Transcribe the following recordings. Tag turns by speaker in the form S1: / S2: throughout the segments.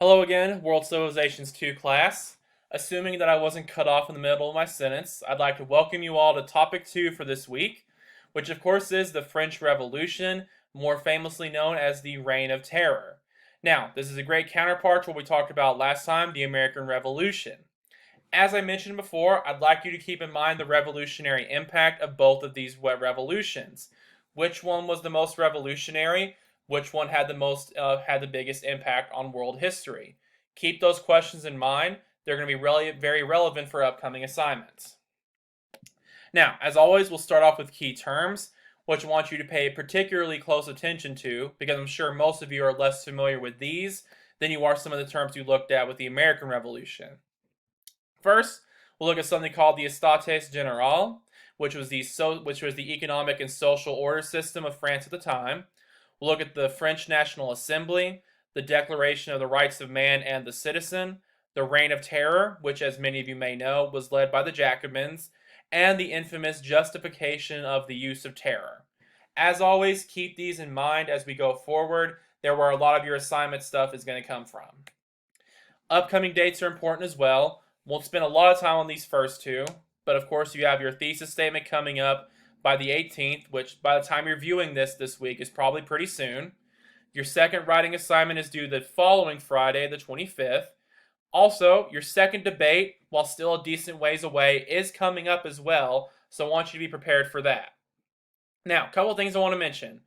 S1: Hello again, World Civilizations 2 class. Assuming that I wasn't cut off in the middle of my sentence, I'd like to welcome you all to topic 2 for this week, which of course is the French Revolution, more famously known as the Reign of Terror. Now, this is a great counterpart to what we talked about last time, the American Revolution. As I mentioned before, I'd like you to keep in mind the revolutionary impact of both of these revolutions. Which one was the most revolutionary? Which one had the biggest impact on world history? Keep those questions in mind. They're going to be really very relevant for upcoming assignments. Now, as always, we'll start off with key terms, which I want you to pay particularly close attention to, because I'm sure most of you are less familiar with these than you are some of the terms you looked at with the American Revolution. First, we'll look at something called the Estates Generales, which was the economic and social order system of France at the time. We'll look at the French National Assembly, the Declaration of the Rights of Man and the Citizen, the Reign of Terror, which, as many of you may know, was led by the Jacobins, and the infamous justification of the use of terror. As always, keep these in mind as we go forward. They're where a lot of your assignment stuff is going to come from. Upcoming dates are important as well. Won't spend a lot of time on these first two, but of course you have your thesis statement coming up by the 18th, which by the time you're viewing this week is probably pretty soon. Your second writing assignment is due the following Friday, the 25th. Also, your second debate, while still a decent ways away, is coming up as well, so I want you to be prepared for that. Now, a couple of things I want to mention.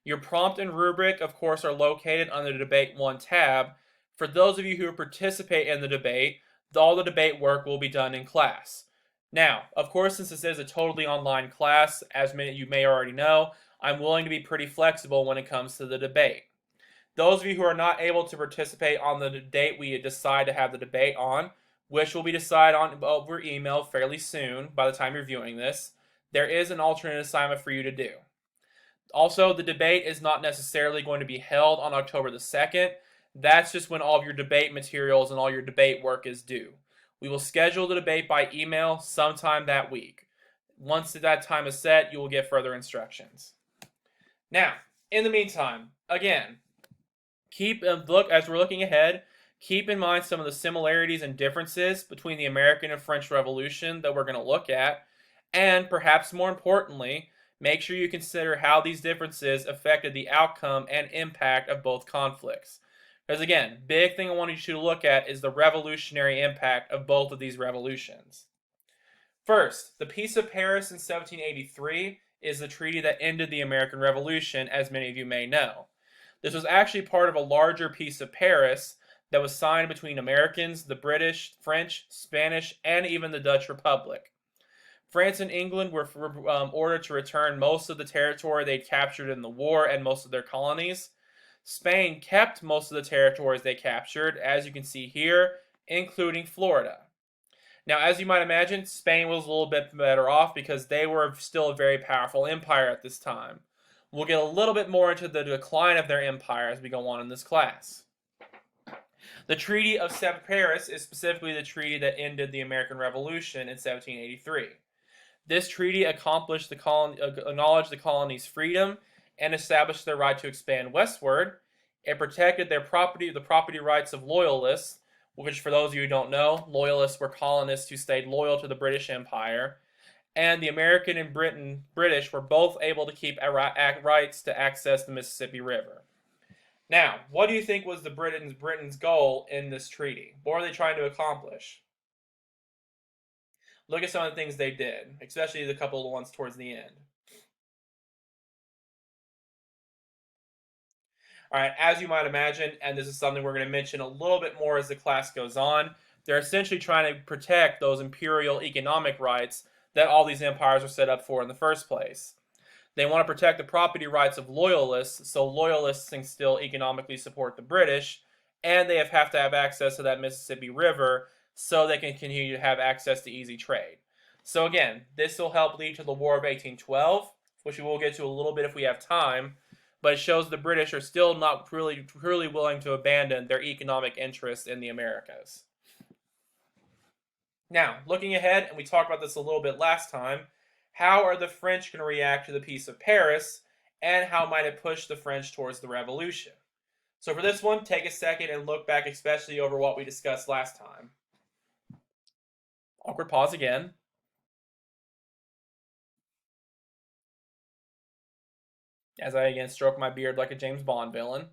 S1: Your prompt and rubric, of course, are located under the Debate 1 tab. For those of you who participate in the debate, all the debate work will be done in class. Now, of course, since this is a totally online class, as many of you may already know, I'm willing to be pretty flexible when it comes to the debate. Those of you who are not able to participate on the date we decide to have the debate on, which will be decided on over email fairly soon by the time you're viewing this, there is an alternate assignment for you to do. Also, the debate is not necessarily going to be held on October the 2nd. That's just when all of your debate materials and all your debate work is due. We will schedule the debate by email sometime that week. Once that time is set, you will get further instructions. Now, in the meantime, again, as we're looking ahead, keep in mind some of the similarities and differences between the American and French Revolution that we're going to look at, and perhaps more importantly, make sure you consider how these differences affected the outcome and impact of both conflicts. Because again, big thing I want you to look at is the revolutionary impact of both of these revolutions. First, the Peace of Paris in 1783 is the treaty that ended the American Revolution, as many of you may know. This was actually part of a larger Peace of Paris that was signed between Americans, the British, French, Spanish, and even the Dutch Republic. France and England were ordered to return most of the territory they'd captured in the war and most of their colonies. Spain kept most of the territories they captured, as you can see here, including Florida. Now, as you might imagine, Spain was a little bit better off because they were still a very powerful empire at this time. We'll get a little bit more into the decline of their empire as we go on in this class. The Treaty of Paris is specifically the treaty that ended the American Revolution in 1783. This treaty acknowledged the colony's freedom and established their right to expand westward. It protected the property rights of loyalists, which for those of you who don't know, loyalists were colonists who stayed loyal to the British Empire. And the American and British were both able to keep rights to access the Mississippi River. Now, what do you think was Britain's goal in this treaty? What were they trying to accomplish? Look at some of the things they did, especially the couple of the ones towards the end. All right, as you might imagine, and this is something we're going to mention a little bit more as the class goes on, they're essentially trying to protect those imperial economic rights that all these empires were set up for in the first place. They want to protect the property rights of loyalists, so loyalists can still economically support the British, and they have to have access to that Mississippi River so they can continue to have access to easy trade. So again, this will help lead to the War of 1812, which we will get to a little bit if we have time, but it shows the British are still not truly willing to abandon their economic interests in the Americas. Now, looking ahead, and we talked about this a little bit last time, how are the French going to react to the Peace of Paris, and how might it push the French towards the revolution? So for this one, take a second and look back especially over what we discussed last time. Awkward pause again. As I again stroke my beard like a James Bond villain.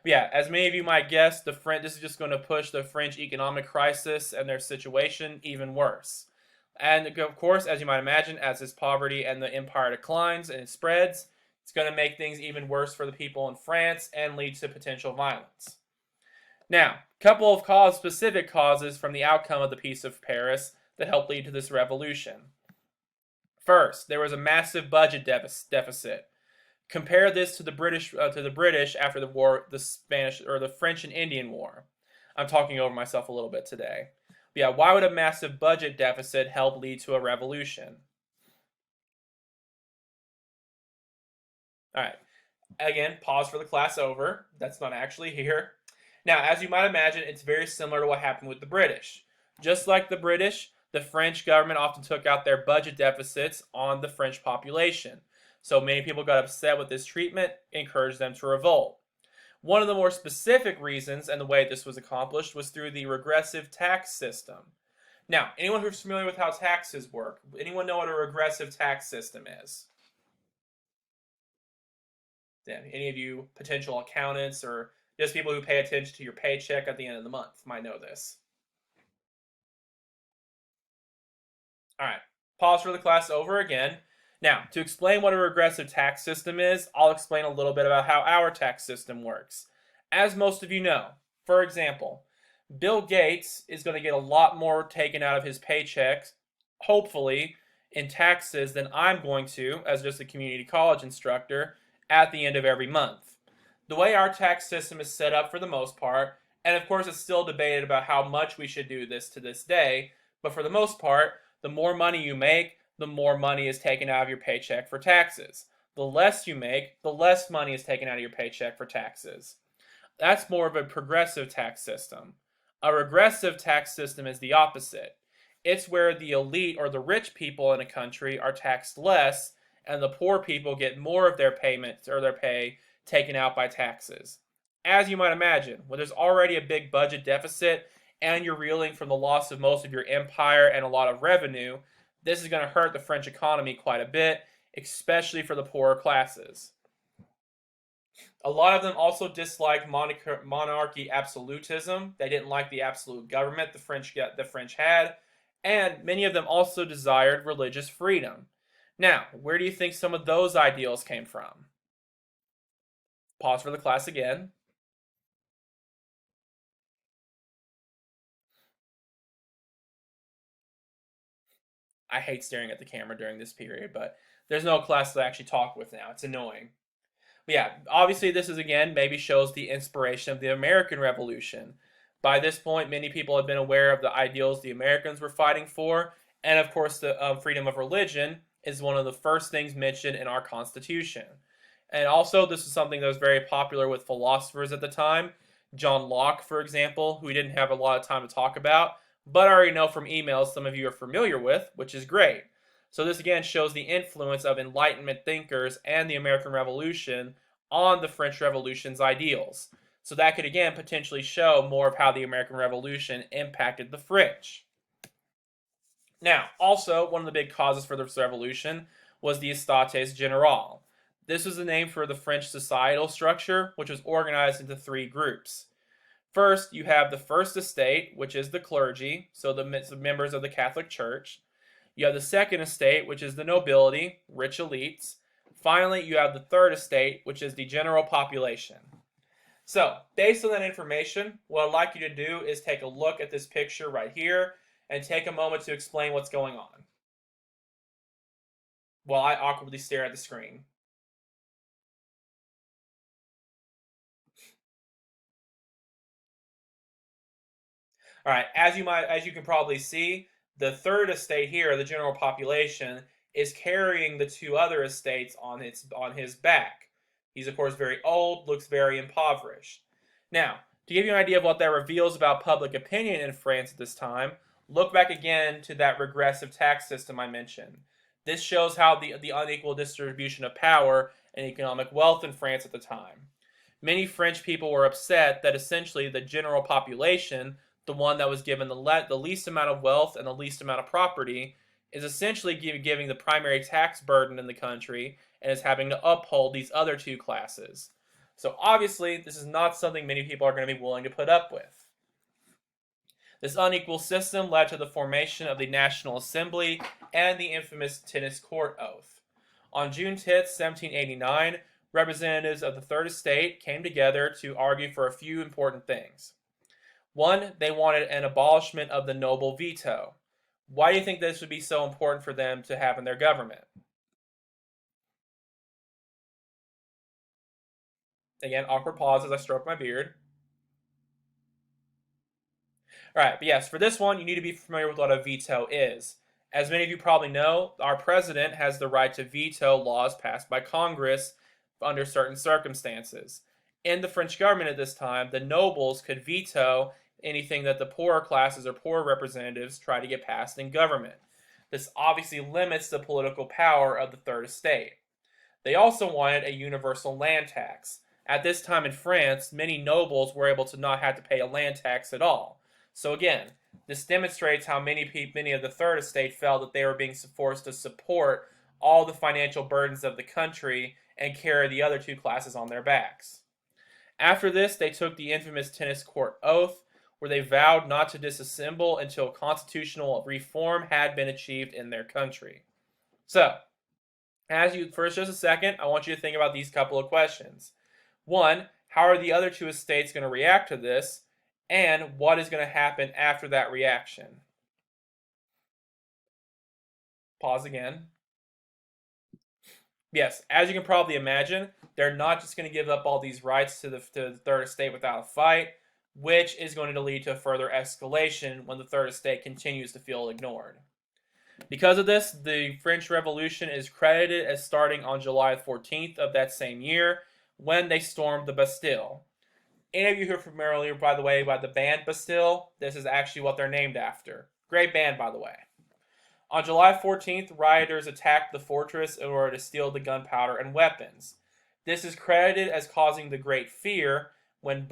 S1: But yeah, as many of you might guess, this is just going to push the French economic crisis and their situation even worse. And of course, as you might imagine, as this poverty and the empire declines and it spreads, it's going to make things even worse for the people in France and lead to potential violence. Now, a couple of specific causes from the outcome of the Peace of Paris that helped lead to this revolution. First, there was a massive budget deficit. Compare this to the British after the war, the French and Indian War. I'm talking over myself a little bit today. But yeah, why would a massive budget deficit help lead to a revolution? All right. Again, pause for the class over. That's not actually here. Now, as you might imagine, it's very similar to what happened with the British. Just like the British, the French government often took out their budget deficits on the French population. So many people got upset with this treatment, encouraged them to revolt. One of the more specific reasons and the way this was accomplished was through the regressive tax system. Now, anyone who's familiar with how taxes work, anyone know what a regressive tax system is? Yeah, any of you potential accountants or just people who pay attention to your paycheck at the end of the month might know this. All right, pause for the class over again. Now, to explain what a regressive tax system is, I'll explain a little bit about how our tax system works. As most of you know, for example, Bill Gates is going to get a lot more taken out of his paychecks, hopefully, in taxes than I'm going to, as just a community college instructor, at the end of every month. The way our tax system is set up for the most part, and of course it's still debated about how much we should do this to this day, but for the most part, the more money you make, the more money is taken out of your paycheck for taxes. The less you make, the less money is taken out of your paycheck for taxes. That's more of a progressive tax system. A regressive tax system is the opposite. It's where the elite or the rich people in a country are taxed less, and the poor people get more of their payments or their pay taken out by taxes. As you might imagine, when there's already a big budget deficit and you're reeling from the loss of most of your empire and a lot of revenue, this is going to hurt the French economy quite a bit, especially for the poorer classes. A lot of them also disliked monarchy absolutism. They didn't like the absolute government the French had, and many of them also desired religious freedom. Now, where do you think some of those ideals came from? Pause for the class again. I hate staring at the camera during this period, but there's no class to actually talk with now. It's annoying. But yeah, obviously this is again maybe shows the inspiration of the American Revolution. By this point, many people have been aware of the ideals the Americans were fighting for, and of course the freedom of religion is one of the first things mentioned in our Constitution. And also this is something that was very popular with philosophers at the time. John Locke, for example, who we didn't have a lot of time to talk about, but I already know from emails some of you are familiar with, which is great. So this again shows the influence of Enlightenment thinkers and the American Revolution on the French Revolution's ideals. So that could again potentially show more of how the American Revolution impacted the French. Now, also, one of the big causes for this revolution was the Estates Generales. This was the name for the French societal structure, which was organized into three groups. First, you have the First Estate, which is the clergy, so the members of the Catholic Church. You have the Second Estate, which is the nobility, rich elites. Finally, you have the Third Estate, which is the general population. So, based on that information, what I'd like you to do is take a look at this picture right here and take a moment to explain what's going on while I awkwardly stare at the screen. All right, as you can probably see, the Third Estate here, the general population, is carrying the two other estates on his back. He's of course very old, looks very impoverished. Now, to give you an idea of what that reveals about public opinion in France at this time, look back again to that regressive tax system I mentioned. This shows how the unequal distribution of power and economic wealth in France at the time. Many French people were upset that essentially the general population, the one that was given the least amount of wealth and the least amount of property, is essentially giving the primary tax burden in the country and is having to uphold these other two classes. So obviously, this is not something many people are going to be willing to put up with. This unequal system led to the formation of the National Assembly and the infamous Tennis Court Oath. On June 10, 1789, representatives of the Third Estate came together to argue for a few important things. One, they wanted an abolishment of the noble veto. Why do you think this would be so important for them to have in their government? Again, awkward pause as I stroke my beard. Alright, but yes, for this one, you need to be familiar with what a veto is. As many of you probably know, our president has the right to veto laws passed by Congress under certain circumstances. In the French government at this time, the nobles could veto anything that the poorer classes or poorer representatives try to get passed in government. This obviously limits the political power of the Third Estate. They also wanted a universal land tax. At this time in France, many nobles were able to not have to pay a land tax at all. So again, this demonstrates how many of the Third Estate felt that they were being forced to support all the financial burdens of the country and carry the other two classes on their backs. After this, they took the infamous Tennis Court Oath, where they vowed not to disassemble until constitutional reform had been achieved in their country. So, for just a second, I want you to think about these couple of questions. One, how are the other two estates going to react to this? And what is going to happen after that reaction? Pause again. Yes, as you can probably imagine, they're not just going to give up all these rights to the Third Estate without a fight, which is going to lead to further escalation when the Third Estate continues to feel ignored. Because of this, the French Revolution is credited as starting on July 14th of that same year, when they stormed the Bastille. Any of you who are familiar, by the way, by the band Bastille, this is actually what they're named after. Great band, by the way. On July 14th, rioters attacked the fortress in order to steal the gunpowder and weapons. This is credited as causing the Great Fear when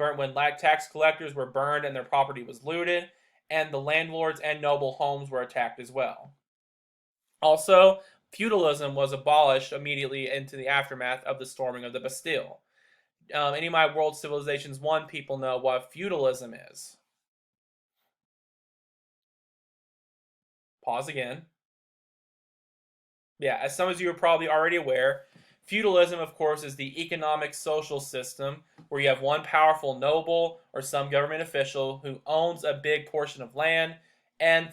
S1: tax collectors were burned and their property was looted, and the landlords and noble homes were attacked as well. Also, feudalism was abolished immediately into the aftermath of the storming of the Bastille. Any of my World Civilizations 1 people know what feudalism is. Pause again. Yeah, as some of you are probably already aware, feudalism, of course, is the economic social system where you have one powerful noble or some government official who owns a big portion of land, and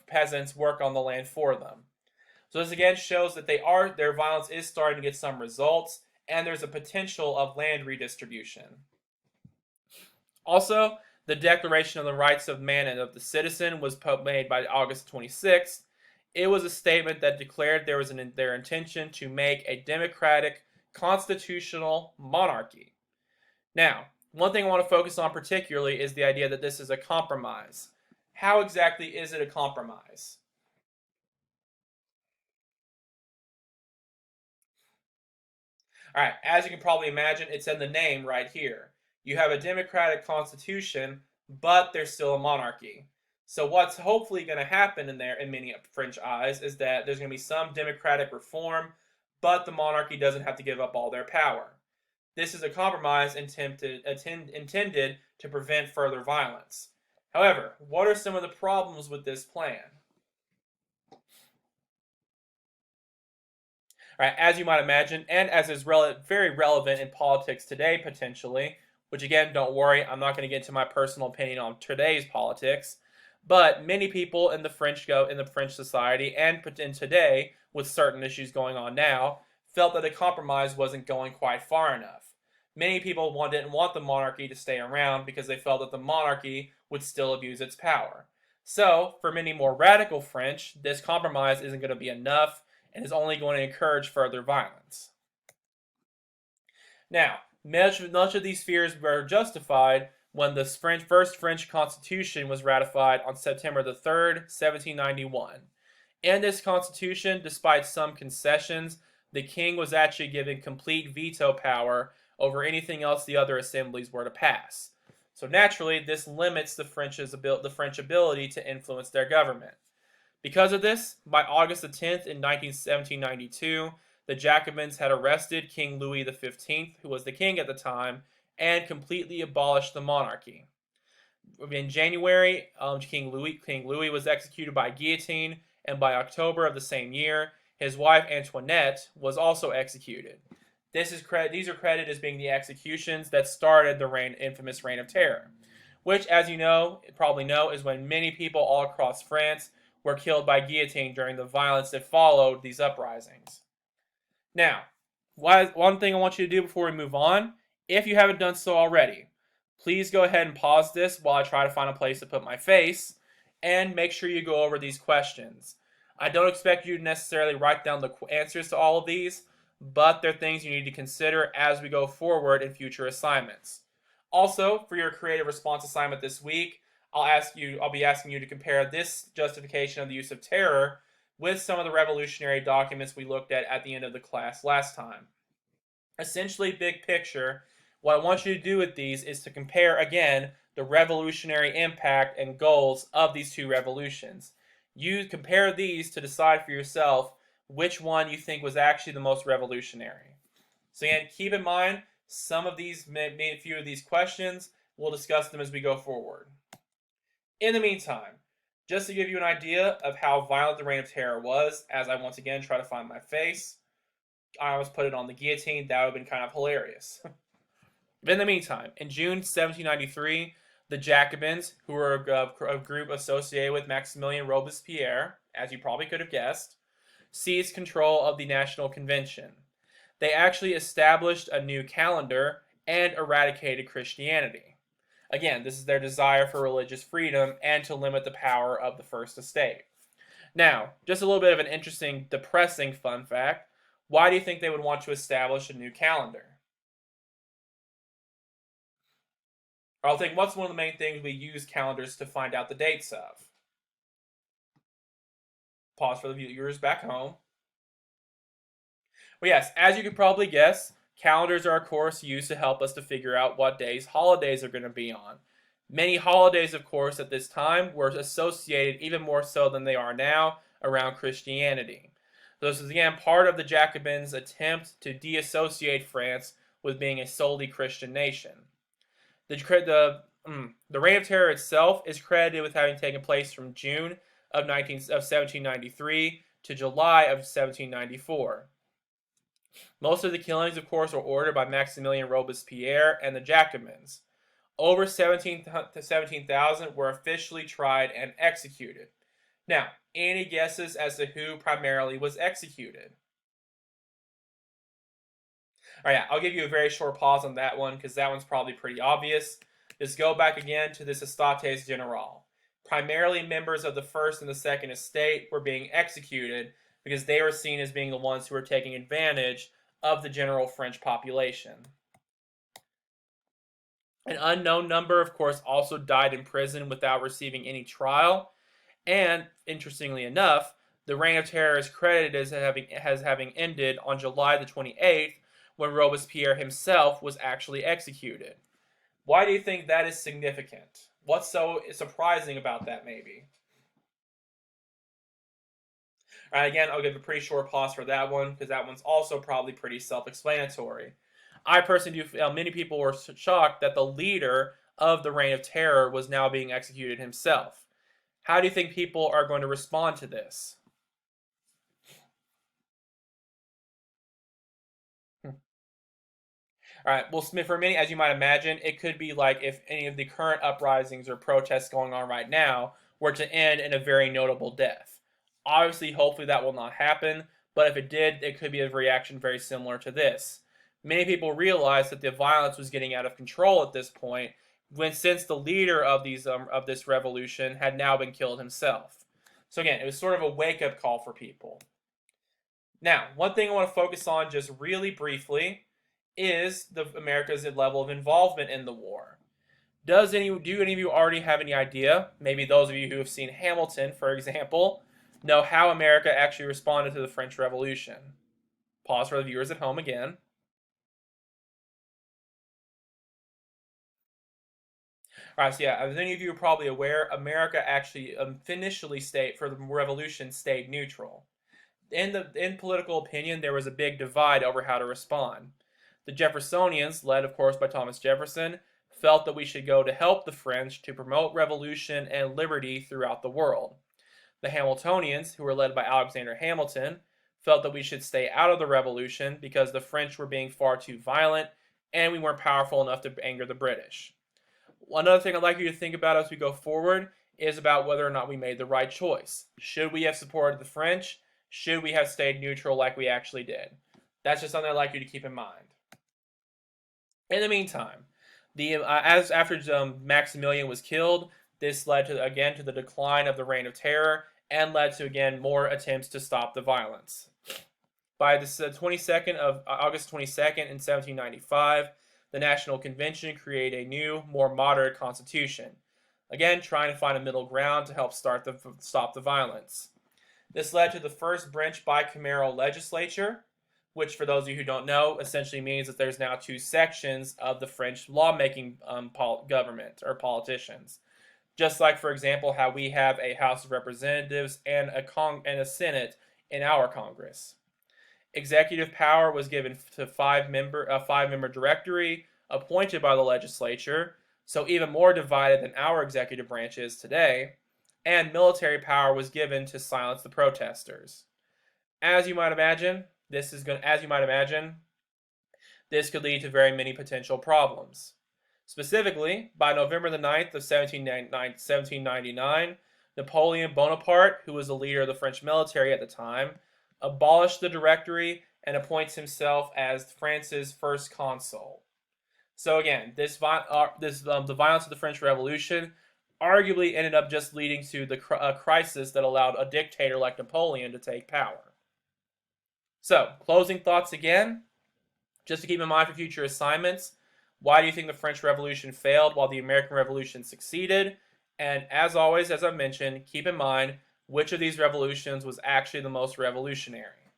S1: peasants work on the land for them. So this again shows that their violence is starting to get some results, and there's a potential of land redistribution. Also, the Declaration of the Rights of Man and of the Citizen was made by August 26th. It was a statement that declared their intention to make a democratic, constitutional monarchy. Now, one thing I want to focus on particularly is the idea that this is a compromise. How exactly is it a compromise? Alright, as you can probably imagine, it's in the name right here. You have a democratic constitution, but there's still a monarchy. So what's hopefully going to happen in many French eyes, is that there's going to be some democratic reform, but the monarchy doesn't have to give up all their power. This is a compromise intended to prevent further violence. However, what are some of the problems with this plan? Alright, as you might imagine, and as is very relevant in politics today, potentially, which again, don't worry, I'm not going to get into my personal opinion on today's politics, but many people in the French society and today, with certain issues going on now, felt that a compromise wasn't going quite far enough. Many people didn't want the monarchy to stay around because they felt that the monarchy would still abuse its power. So, for many more radical French, this compromise isn't going to be enough and is only going to encourage further violence. Now, much of these fears were justified when the first French Constitution was ratified on September the 3rd, 1791. In this Constitution, despite some concessions, the king was actually given complete veto power over anything else the other assemblies were to pass. So naturally, this limits the French ability to influence their government. Because of this, by August the 10th in 1792, the Jacobins had arrested King Louis XV, who was the king at the time, and completely abolished the monarchy. In January, King Louis was executed by guillotine, and by October of the same year, his wife Antoinette was also executed. These are credited as being the executions that started the infamous Reign of Terror, which, as you probably know, is when many people all across France were killed by guillotine during the violence that followed these uprisings. Now, one thing I want you to do before we move on, if you haven't done so already, please go ahead and pause this while I try to find a place to put my face, and make sure you go over these questions. I don't expect you to necessarily write down the answers to all of these, but they're things you need to consider as we go forward in future assignments. Also, for your creative response assignment this week, I'll be asking you to compare this justification of the use of terror with some of the revolutionary documents we looked at the end of the class last time. Essentially, big picture, what I want you to do with these is to compare, again, the revolutionary impact and goals of these two revolutions. You compare these to decide for yourself which one you think was actually the most revolutionary. So again, keep in mind, some of these, a few of these questions, we'll discuss them as we go forward. In the meantime, just to give you an idea of how violent the Reign of Terror was, as I once again try to find my face, I almost put it on the guillotine. That would have been kind of hilarious. But in the meantime, in June 1793, the Jacobins, who were a group associated with Maximilien Robespierre, as you probably could have guessed, seized control of the National Convention. They actually established a new calendar and eradicated Christianity. Again, this is their desire for religious freedom and to limit the power of the First Estate. Now, just a little bit of an interesting, depressing fun fact. Why do you think they would want to establish a new calendar? Or I'll think, what's one of the main things we use calendars to find out the dates of? Pause for the viewers back home. Well, yes, as you could probably guess, calendars are, of course, used to help us to figure out what days holidays are going to be on. Many holidays, of course, at this time were associated, even more so than they are now, around Christianity. So this is, again, part of the Jacobins' attempt to deassociate France with being a solely Christian nation. The Reign of Terror itself is credited with having taken place from June of 1793 to July of 1794. Most of the killings, of course, were ordered by Maximilien Robespierre and the Jacobins. Over 17,000 were officially tried and executed. Now, any guesses as to who primarily was executed? All right, I'll give you a very short pause on that one because that one's probably pretty obvious. Just go back again to this Estates Generales. Primarily members of the First and the Second Estate were being executed because they were seen as being the ones who were taking advantage of the general French population. An unknown number, of course, also died in prison without receiving any trial. And, interestingly enough, the Reign of Terror is credited as having ended on July the 28th, when Robespierre himself was actually executed. Why do you think that is significant? What's so surprising about that, maybe? All right, again, I'll give a pretty short pause for that one, because that one's also probably pretty self-explanatory. I personally do feel many people were shocked that the leader of the Reign of Terror was now being executed himself. How do you think people are going to respond to this? All right, well, for many, as you might imagine, it could be like if any of the current uprisings or protests going on right now were to end in a very notable death. Obviously, hopefully that will not happen, but if it did, it could be a reaction very similar to this. Many people realized that the violence was getting out of control at this point, since the leader of this revolution had now been killed himself. So again, it was sort of a wake-up call for people. Now, one thing I want to focus on just really briefly is America's level of involvement in the war. Do any of you already have any idea, maybe those of you who have seen Hamilton, for example, know how America actually responded to the French Revolution? Pause for the viewers at home again. All right, so yeah, as many of you are probably aware, America actually initially for the revolution stayed neutral. In political opinion, there was a big divide over how to respond. The Jeffersonians, led of course by Thomas Jefferson, felt that we should go to help the French to promote revolution and liberty throughout the world. The Hamiltonians, who were led by Alexander Hamilton, felt that we should stay out of the revolution because the French were being far too violent and we weren't powerful enough to anger the British. Another thing I'd like you to think about as we go forward is about whether or not we made the right choice. Should we have supported the French? Should we have stayed neutral like we actually did? That's just something I'd like you to keep in mind. In the meantime, after Maximilian was killed, this led to the decline of the Reign of Terror and led to again more attempts to stop the violence. By the 22nd of August 22nd in 1795, the National Convention created a new, more moderate constitution, again trying to find a middle ground to help stop the violence. This led to the first branch bicameral legislature, which, for those of you who don't know, essentially means that there's now two sections of the French lawmaking government or politicians. Just like, for example, how we have a House of Representatives and a Senate in our Congress. Executive power was given to a five-member directory appointed by the legislature, so even more divided than our executive branch is today, and military power was given to silence the protesters. As you might imagine, this could lead to very many potential problems. Specifically, by November the 9th of 1799, Napoleon Bonaparte, who was the leader of the French military at the time, abolished the directory and appoints himself as France's first consul. So again, the violence of the French Revolution arguably ended up just leading to the crisis that allowed a dictator like Napoleon to take power. So, closing thoughts again, just to keep in mind for future assignments, why do you think the French Revolution failed while the American Revolution succeeded? And as always, as I mentioned, keep in mind which of these revolutions was actually the most revolutionary.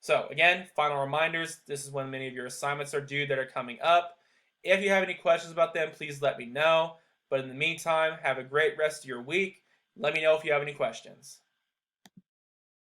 S1: So again, final reminders, this is when many of your assignments are due that are coming up. If you have any questions about them, please let me know. But in the meantime, have a great rest of your week. Let me know if you have any questions.